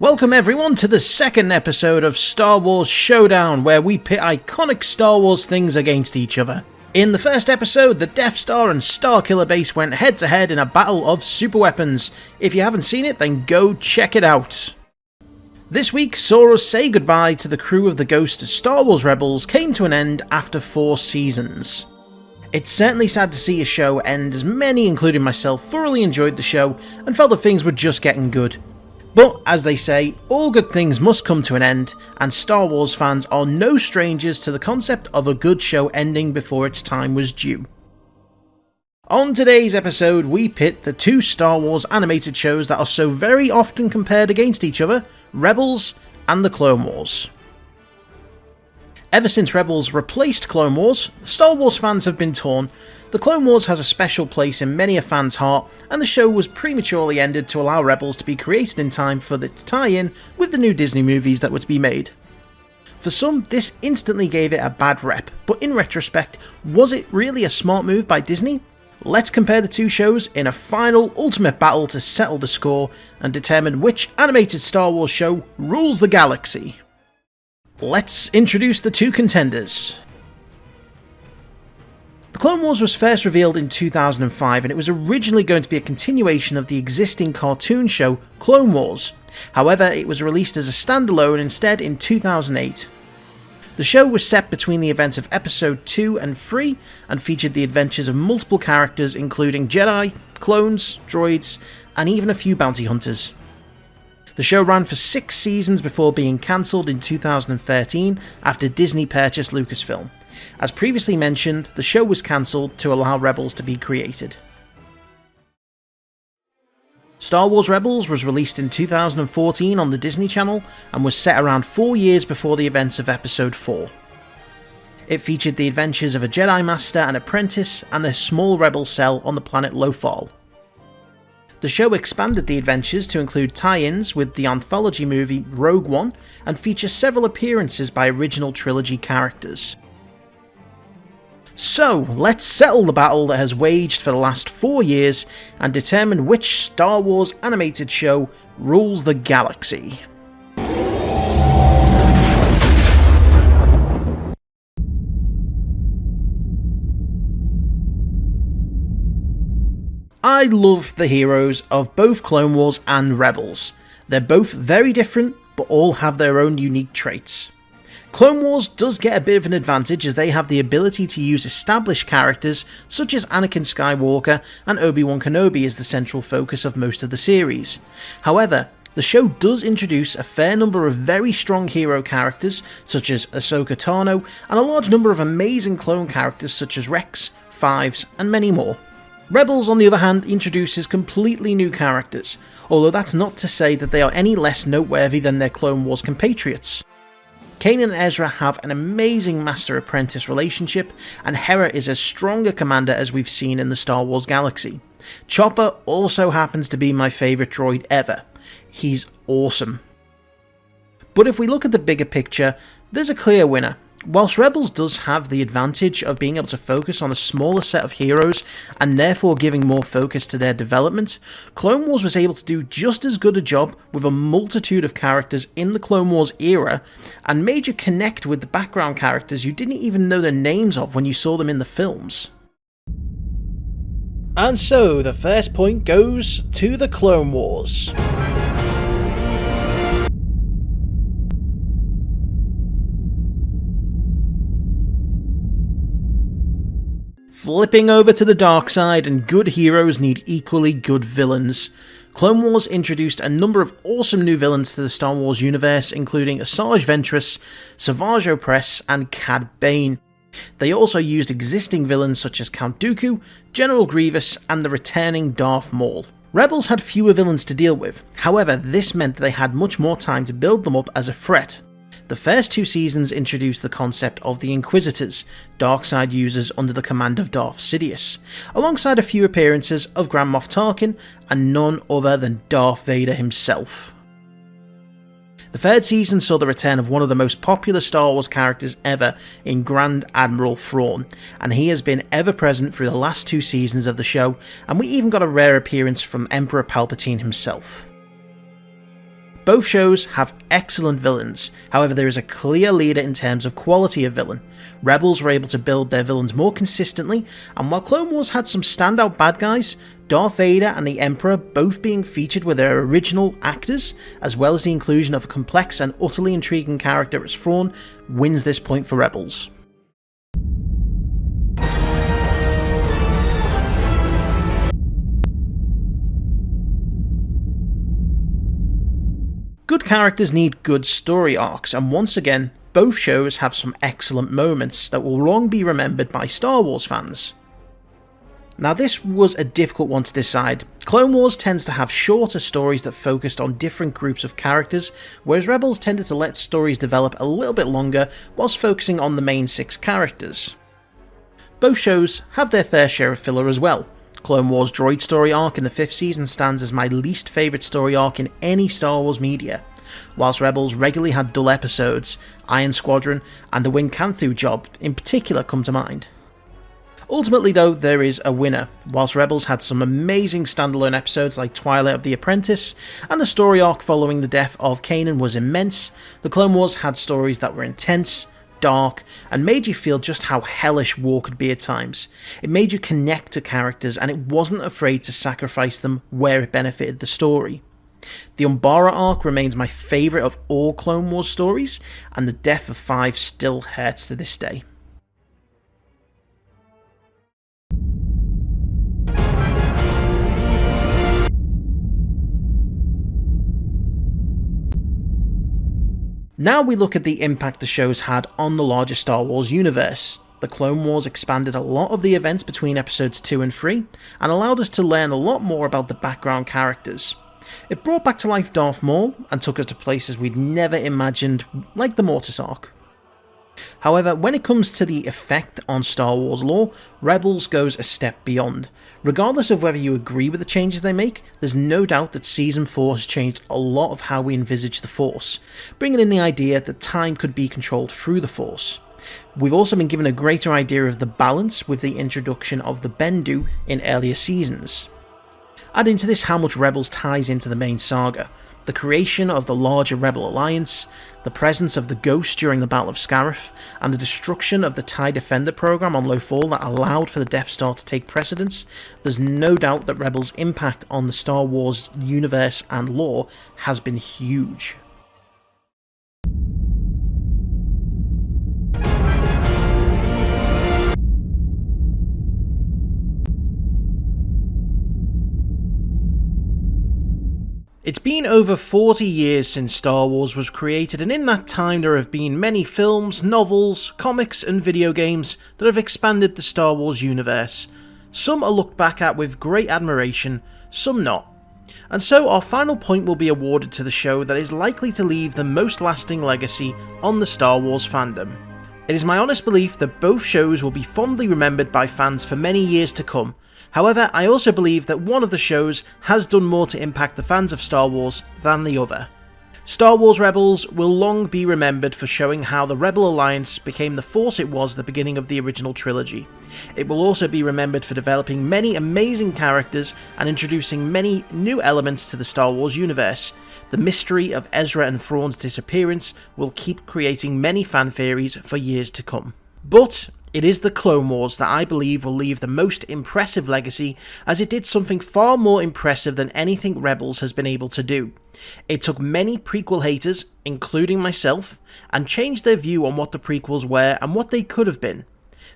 Welcome everyone to the second episode of Star Wars Showdown, where we pit iconic Star Wars things against each other. In the first episode, the Death Star and Starkiller base went head to head in a battle of super weapons. If you haven't seen it, then go check it out. This week saw us say goodbye to the crew of the Ghost Star Wars Rebels came to an end after 4 seasons. It's certainly sad to see a show end, as many, including myself, thoroughly enjoyed the show and felt that things were just getting good. But, as they say, all good things must come to an end, and Star Wars fans are no strangers to the concept of a good show ending before its time was due. On today's episode, we pit the 2 Star Wars animated shows that are so very often compared against each other, Rebels and the Clone Wars. Ever since Rebels replaced Clone Wars, Star Wars fans have been torn. The Clone Wars has a special place in many a fan's heart, and the show was prematurely ended to allow Rebels to be created in time for its tie-in with the new Disney movies that were to be made. For some, this instantly gave it a bad rep, but in retrospect, was it really a smart move by Disney? Let's compare the 2 shows in a final ultimate battle to settle the score and determine which animated Star Wars show rules the galaxy. Let's introduce the 2 contenders. The Clone Wars was first revealed in 2005, and it was originally going to be a continuation of the existing cartoon show Clone Wars. However, it was released as a standalone instead in 2008. The show was set between the events of Episode 2 and 3, and featured the adventures of multiple characters including Jedi, clones, droids, and even a few bounty hunters. The show ran for 6 seasons before being cancelled in 2013 after Disney purchased Lucasfilm. As previously mentioned, the show was cancelled to allow Rebels to be created. Star Wars Rebels was released in 2014 on the Disney Channel and was set around 4 years before the events of Episode 4. It featured the adventures of a Jedi Master and apprentice and their small rebel cell on the planet Lothal. The show expanded the adventures to include tie-ins with the anthology movie Rogue One and feature several appearances by original trilogy characters. So, let's settle the battle that has waged for the last 4 years and determine which Star Wars animated show rules the galaxy. I love the heroes of both Clone Wars and Rebels. They're both very different, but all have their own unique traits. Clone Wars does get a bit of an advantage as they have the ability to use established characters such as Anakin Skywalker and Obi-Wan Kenobi as the central focus of most of the series. However, the show does introduce a fair number of very strong hero characters such as Ahsoka Tano and a large number of amazing clone characters such as Rex, Fives, and many more. Rebels, on the other hand, introduces completely new characters, although that's not to say that they are any less noteworthy than their Clone Wars compatriots. Kanan and Ezra have an amazing master-apprentice relationship, and Hera is as strong a commander as we've seen in the Star Wars galaxy. Chopper also happens to be my favourite droid ever. He's awesome. But if we look at the bigger picture, there's a clear winner. Whilst Rebels does have the advantage of being able to focus on a smaller set of heroes and therefore giving more focus to their development, Clone Wars was able to do just as good a job with a multitude of characters in the Clone Wars era and made you connect with the background characters you didn't even know their names of when you saw them in the films. And so the first point goes to the Clone Wars. Flipping over to the dark side, and good heroes need equally good villains. Clone Wars introduced a number of awesome new villains to the Star Wars universe, including Asajj Ventress, Savage Opress, and Cad Bane. They also used existing villains such as Count Dooku, General Grievous, and the returning Darth Maul. Rebels had fewer villains to deal with, however this meant that they had much more time to build them up as a threat. The first 2 seasons introduced the concept of the Inquisitors, dark-side users under the command of Darth Sidious, alongside a few appearances of Grand Moff Tarkin and none other than Darth Vader himself. The 3rd season saw the return of one of the most popular Star Wars characters ever in Grand Admiral Thrawn, and he has been ever present through the last 2 seasons of the show, and we even got a rare appearance from Emperor Palpatine himself. Both shows have excellent villains, however there is a clear leader in terms of quality of villain. Rebels were able to build their villains more consistently, and while Clone Wars had some standout bad guys, Darth Vader and the Emperor both being featured with their original actors, as well as the inclusion of a complex and utterly intriguing character as Thrawn, wins this point for Rebels. Good characters need good story arcs, and once again, both shows have some excellent moments that will long be remembered by Star Wars fans. Now this was a difficult one to decide. Clone Wars tends to have shorter stories that focused on different groups of characters, whereas Rebels tended to let stories develop a little bit longer whilst focusing on the main 6 characters. Both shows have their fair share of filler as well. Clone Wars' droid story arc in the 5th season stands as my least favourite story arc in any Star Wars media, whilst Rebels regularly had dull episodes. Iron Squadron and the Wing Kanthu job in particular come to mind. Ultimately though, there is a winner. Whilst Rebels had some amazing standalone episodes like Twilight of the Apprentice, and the story arc following the death of Kanan was immense, the Clone Wars had stories that were intense, dark, and made you feel just how hellish war could be at times. It made you connect to characters, and it wasn't afraid to sacrifice them where it benefited the story. The Umbara arc remains my favourite of all Clone Wars stories, and the death of 5 still hurts to this day. Now we look at the impact the shows had on the larger Star Wars universe. The Clone Wars expanded a lot of the events between episodes 2 and 3, and allowed us to learn a lot more about the background characters. It brought back to life Darth Maul, and took us to places we'd never imagined, like the Mortis arc. However, when it comes to the effect on Star Wars lore, Rebels goes a step beyond. Regardless of whether you agree with the changes they make, there's no doubt that Season 4 has changed a lot of how we envisage the Force, bringing in the idea that time could be controlled through the Force. We've also been given a greater idea of the balance with the introduction of the Bendu in earlier seasons. Add into this how much Rebels ties into the main saga, the creation of the larger Rebel Alliance, the presence of the Ghost during the Battle of Scarif, and the destruction of the TIE Defender program on Lothal that allowed for the Death Star to take precedence. There's no doubt that Rebels' impact on the Star Wars universe and lore has been huge. It's been over 40 years since Star Wars was created, and in that time there have been many films, novels, comics and video games that have expanded the Star Wars universe. Some are looked back at with great admiration, some not. And so our final point will be awarded to the show that is likely to leave the most lasting legacy on the Star Wars fandom. It is my honest belief that both shows will be fondly remembered by fans for many years to come. However, I also believe that one of the shows has done more to impact the fans of Star Wars than the other. Star Wars Rebels will long be remembered for showing how the Rebel Alliance became the force it was at the beginning of the original trilogy. It will also be remembered for developing many amazing characters and introducing many new elements to the Star Wars universe. The mystery of Ezra and Thrawn's disappearance will keep creating many fan theories for years to come. But it is the Clone Wars that I believe will leave the most impressive legacy, as it did something far more impressive than anything Rebels has been able to do. It took many prequel haters, including myself, and changed their view on what the prequels were and what they could have been.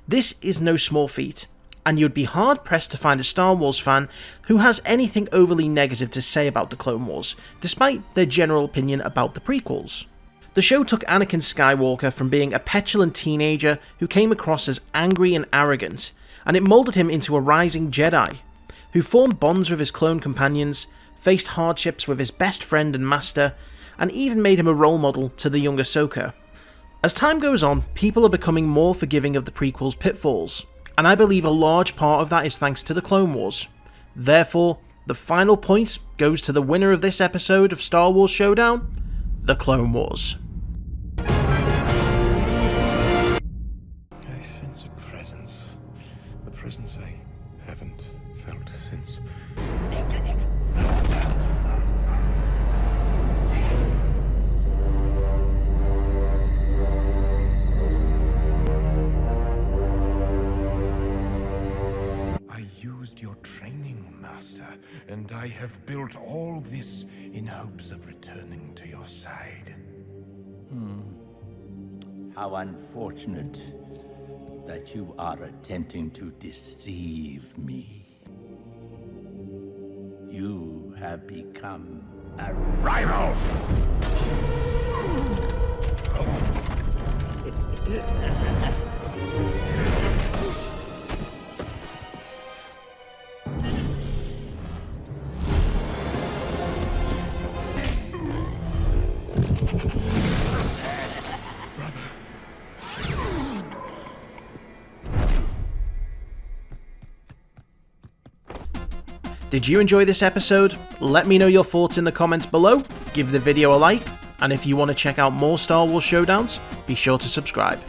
This is no small feat, and you'd be hard pressed to find a Star Wars fan who has anything overly negative to say about the Clone Wars, despite their general opinion about the prequels. The show took Anakin Skywalker from being a petulant teenager who came across as angry and arrogant, and it moulded him into a rising Jedi, who formed bonds with his clone companions, faced hardships with his best friend and master, and even made him a role model to the young Ahsoka. As time goes on, people are becoming more forgiving of the prequels' pitfalls, and I believe a large part of that is thanks to the Clone Wars. Therefore, the final point goes to the winner of this episode of Star Wars Showdown, the Clone Wars. Presence I haven't felt since. I have built all this in hopes of returning to your side. How unfortunate that you are attempting to deceive me. You have become a rival! Did you enjoy this episode? Let me know your thoughts in the comments below, give the video a like, and if you want to check out more Star Wars Showdowns, be sure to subscribe.